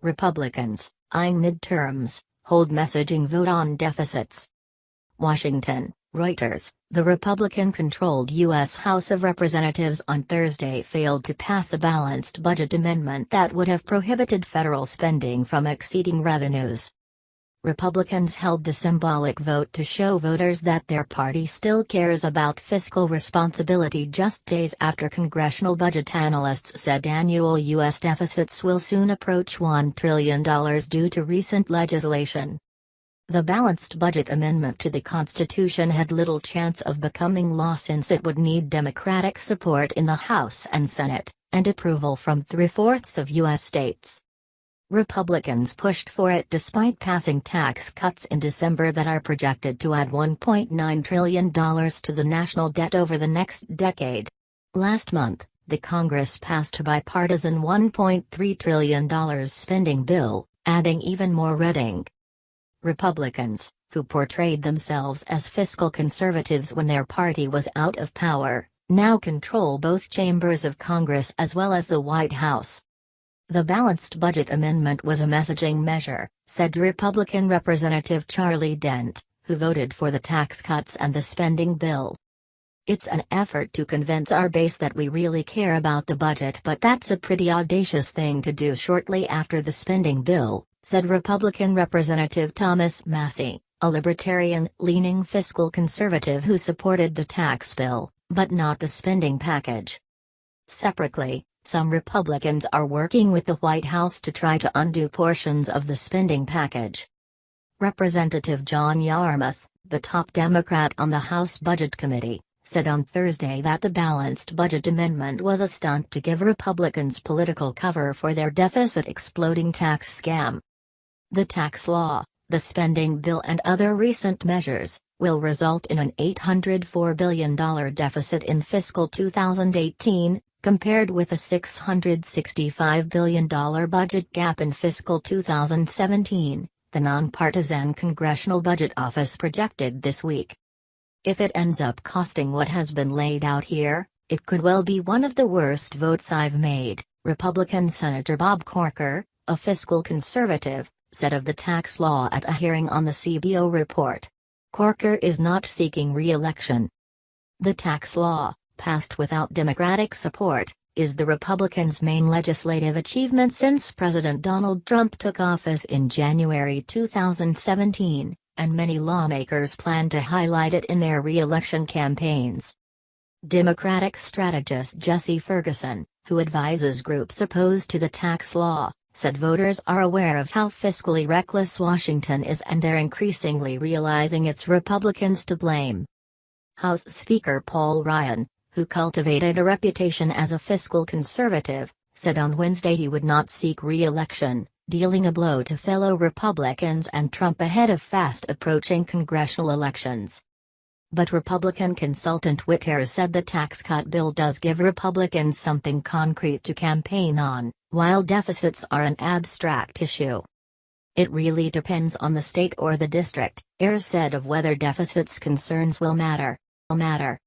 Republicans, eyeing midterms, hold messaging vote on deficits. Washington, Reuters. The Republican-controlled U.S. House of Representatives on Thursday failed to pass a balanced budget amendment that would have prohibited federal spending from exceeding revenues. Republicans held the symbolic vote to show voters that their party still cares about fiscal responsibility just days after congressional budget analysts said annual U.S. deficits will soon approach $1 trillion due to recent legislation. The balanced budget amendment to the Constitution had little chance of becoming law since it would need Democratic support in the House and Senate, and approval from 3/4 of U.S. states. Republicans pushed for it despite passing tax cuts in December that are projected to add $1.9 trillion to the national debt over the next decade. Last month, the Congress passed a bipartisan $1.3 trillion spending bill, adding even more red ink. Republicans, who portrayed themselves as fiscal conservatives when their party was out of power, now control both chambers of Congress as well as the White House. The balanced budget amendment was a messaging measure, said Republican Representative Charlie Dent, who voted for the tax cuts and the spending bill. It's an effort to convince our base that we really care about the budget, but that's a pretty audacious thing to do shortly after the spending bill, said Republican Representative Thomas Massie, a libertarian-leaning fiscal conservative who supported the tax bill, but not the spending package. Separately, some Republicans are working with the White House to try to undo portions of the spending package. Representative John Yarmuth, the top Democrat on the House Budget Committee, said on Thursday that the balanced budget amendment was a stunt to give Republicans political cover for their deficit-exploding tax scam. The tax law, the spending bill and other recent measures, will result in an $804 billion deficit in fiscal 2018, compared with a $665 billion budget gap in fiscal 2017, the nonpartisan Congressional Budget Office projected this week. If it ends up costing what has been laid out here, it could well be one of the worst votes I've made, Republican Senator Bob Corker, a fiscal conservative, said of the tax law at a hearing on the CBO report. Corker is not seeking re-election. The tax law, passed without Democratic support, is the Republicans' main legislative achievement since President Donald Trump took office in January 2017, and many lawmakers plan to highlight it in their re-election campaigns. Democratic strategist Jesse Ferguson, who advises groups opposed to the tax law, said voters are aware of how fiscally reckless Washington is and they're increasingly realizing it's Republicans to blame. House Speaker Paul Ryan, who cultivated a reputation as a fiscal conservative, said on Wednesday he would not seek re-election, dealing a blow to fellow Republicans and Trump ahead of fast-approaching congressional elections. But Republican consultant Whitaker said the tax cut bill does give Republicans something concrete to campaign on, while deficits are an abstract issue. It really depends on the state or the district, Ayers said, of whether deficits concerns will matter.